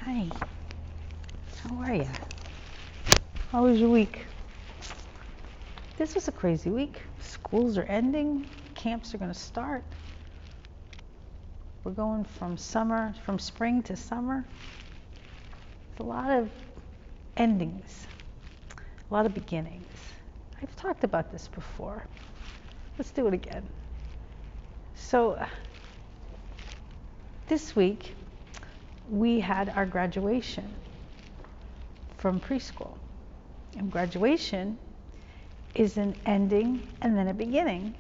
Hi, how are you? How was your week? This was a crazy week. Schools are ending, camps are going to start. We're going from spring to summer. It's a lot of endings, a lot of beginnings. I've talked about this before. Let's do it again. So, this week we had our graduation from preschool. And graduation is an ending and then a beginning.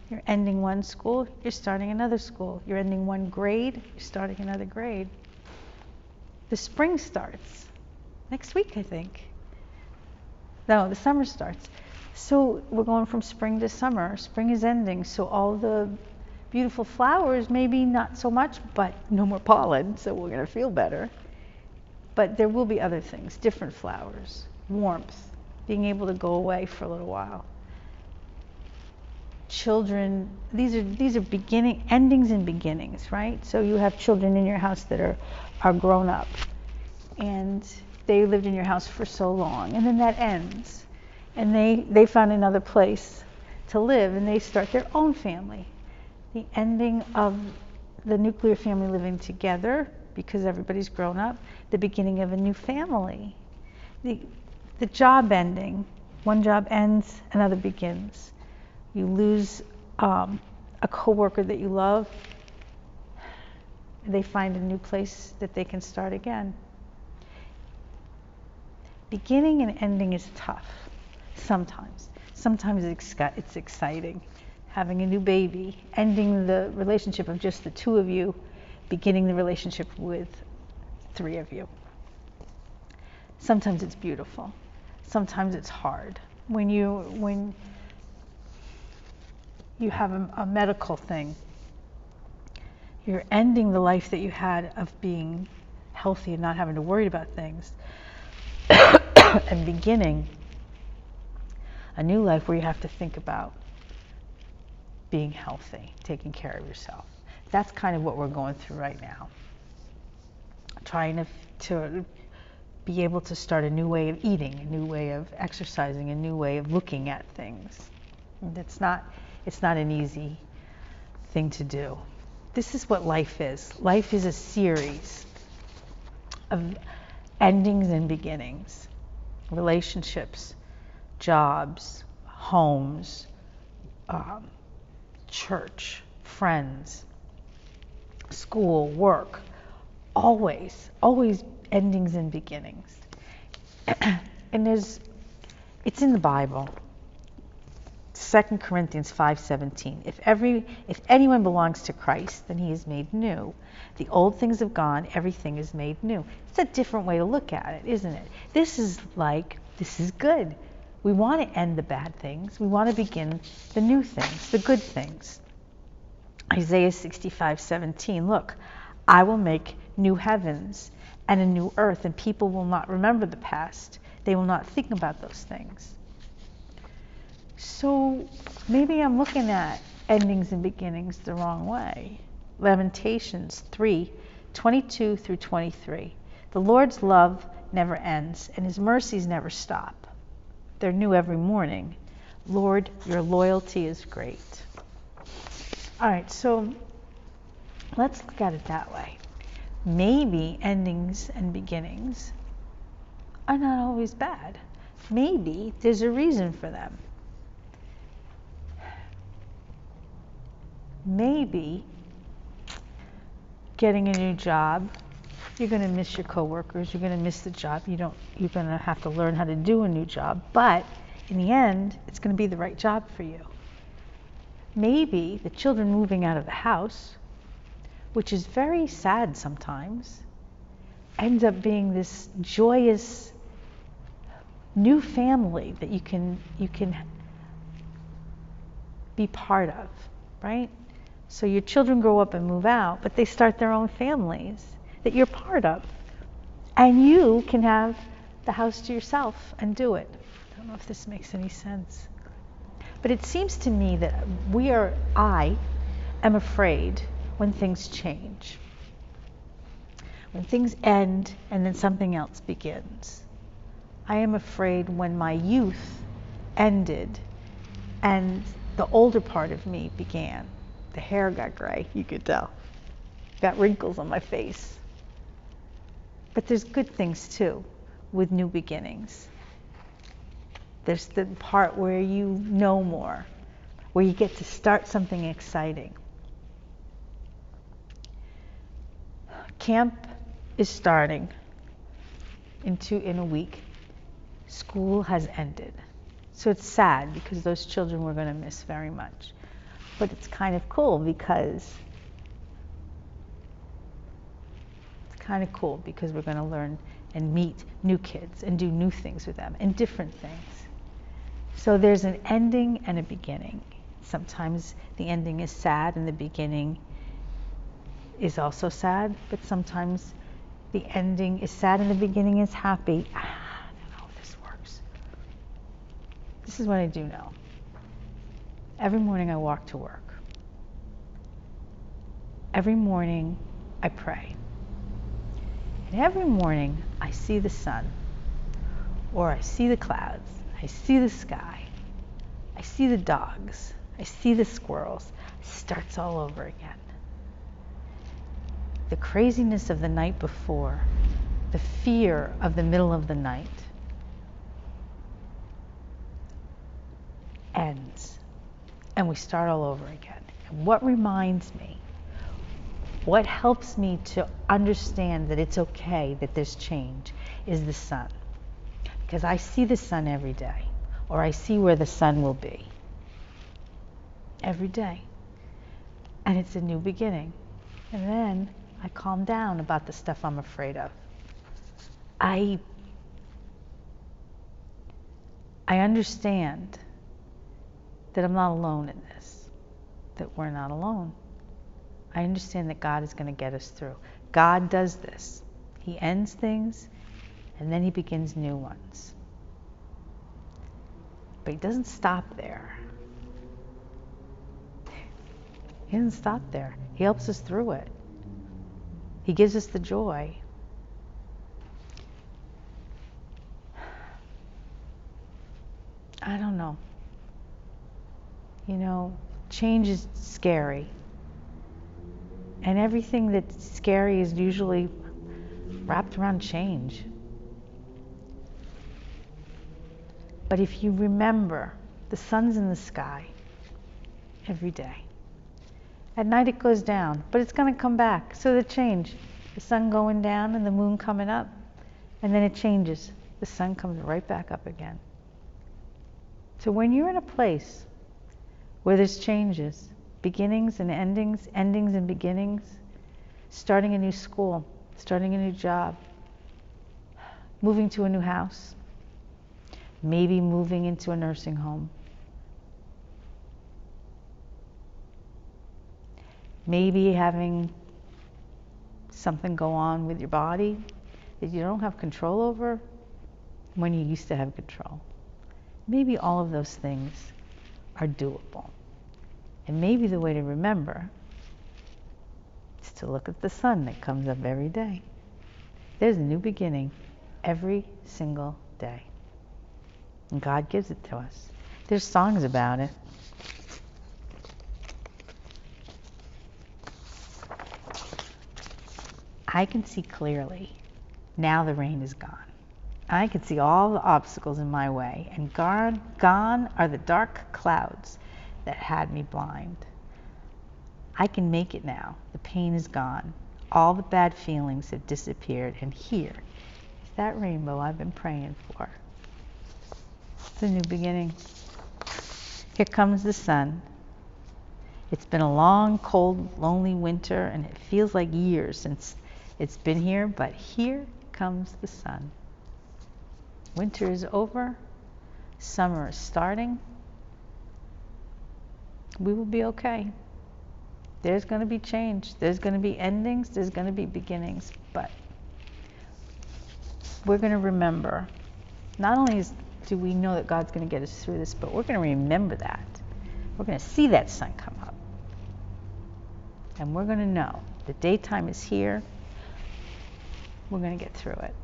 You're ending one school, you're starting another school. You're ending one grade, you're starting another grade. The spring starts next week, I think. No, the summer starts. So we're going from spring to summer. Spring is ending, so all the beautiful flowers, maybe not so much, but no more pollen, so we're going to feel better. But there will be other things, different flowers, warmth, being able to go away for a little while. Children, these are endings and beginnings, right? So you have children in your house that are grown up, and they lived in your house for so long, and then that ends, and they found another place to live, and they start their own family. The ending of the nuclear family living together because everybody's grown up, the beginning of a new family. The job ending, one job ends, another begins. You lose a coworker that you love, they find a new place that they can start again. Beginning and ending is tough sometimes. Sometimes it's exciting. Having a new baby, ending the relationship of just the two of you, beginning the relationship with three of you. Sometimes it's beautiful. Sometimes it's hard. When you have a medical thing, you're ending the life that you had of being healthy and not having to worry about things and beginning a new life where you have to think about being healthy, taking care of yourself. That's kind of what we're going through right now. Trying to be able to start a new way of eating, a new way of exercising, a new way of looking at things. It's not an easy thing to do. This is what life is. Life is a series of endings and beginnings. Relationships, jobs, homes, church, friends, school, work. Always endings and beginnings. And it's in the Bible. 2 Corinthians 5:17. If anyone belongs to Christ, then he is made new. The old things have gone, everything is made new. It's a different way to look at it, isn't it? This is good. We want to end the bad things. We want to begin the new things, the good things. Isaiah 65:17. Look, I will make new heavens and a new earth, and people will not remember the past. They will not think about those things. So maybe I'm looking at endings and beginnings the wrong way. Lamentations 3:22 through 23. The Lord's love never ends, and his mercies never stop. They're new every morning. Lord, your loyalty is great. All right, so let's look at it that way. Maybe endings and beginnings are not always bad. Maybe there's a reason for them. Maybe getting a new job, you're going to miss your coworkers, you're going to miss the job, you're going to have to learn how to do a new job, but in the end, it's going to be the right job for you. Maybe the children moving out of the house, which is very sad sometimes, ends up being this joyous new family that you can be part of, right? So your children grow up and move out, but they start their own families that you're part of. And you can have the house to yourself and do it. I don't know if this makes any sense. But it seems to me that I am afraid when things change. When things end and then something else begins. I am afraid when my youth ended and the older part of me began. The hair got gray, you could tell. Got wrinkles on my face. But there's good things too with new beginnings. There's the part where you know more, where you get to start something exciting. Camp is starting in a week. School has ended. So it's sad because those children we're going to miss very much. But it's kind of cool because we're going to learn and meet new kids and do new things with them and different things. So there's an ending and a beginning. Sometimes the ending is sad and the beginning is also sad, but sometimes the ending is sad and the beginning is happy. I don't know if this works. This is what I do know. Every morning I walk to work. Every morning I pray. And every morning I see the sun, or I see the clouds, I see the sky, I see the dogs, I see the squirrels. It starts all over again. The craziness of the night before, the fear of the middle of the night ends, and we start all over again. And what reminds me, what helps me to understand that it's okay, that there's change, is the sun. Because I see the sun every day, or I see where the sun will be every day. And it's a new beginning. And then I calm down about the stuff I'm afraid of. I understand that I'm not alone in this, that we're not alone. I understand that God is going to get us through. God does this. He ends things, and then he begins new ones. But he doesn't stop there. He doesn't stop there. He helps us through it. He gives us the joy. I don't know. You know, change is scary. And everything that's scary is usually wrapped around change. But if you remember, the sun's in the sky every day. At night it goes down, but it's going to come back. So the change, the sun going down and the moon coming up, and then it changes. The sun comes right back up again. So when you're in a place where there's changes, beginnings and endings, endings and beginnings, starting a new school, starting a new job, moving to a new house, maybe moving into a nursing home, maybe having something go on with your body that you don't have control over when you used to have control. Maybe all of those things are doable. And maybe the way to remember is to look at the sun that comes up every day. There's a new beginning every single day. And God gives it to us. There's songs about it. I can see clearly. Now the rain is gone. I can see all the obstacles in my way, and gone are the dark clouds that had me blind. I can make it now. The pain is gone. All the bad feelings have disappeared, and here is that rainbow I've been praying for. It's a new beginning. Here comes the sun. It's been a long, cold, lonely winter, and it feels like years since it's been here, but here comes the sun. Winter is over. Summer is starting. We will be okay. There's going to be change. There's going to be endings. There's going to be beginnings. But we're going to remember, not only do we know that God's going to get us through this, but we're going to remember that. We're going to see that sun come up. And we're going to know the daytime is here. We're going to get through it.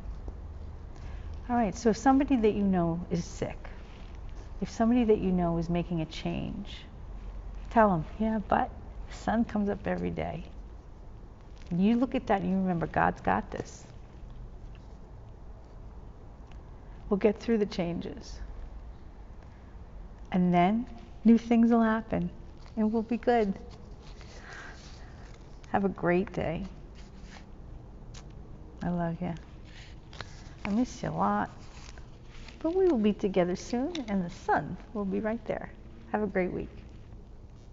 All right, so if somebody that you know is sick, if somebody that you know is making a change, tell them, yeah, but the sun comes up every day. And you look at that and you remember, God's got this. We'll get through the changes. And then new things will happen and we'll be good. Have a great day. I love you. I miss you a lot. But we will be together soon and the sun will be right there. Have a great week.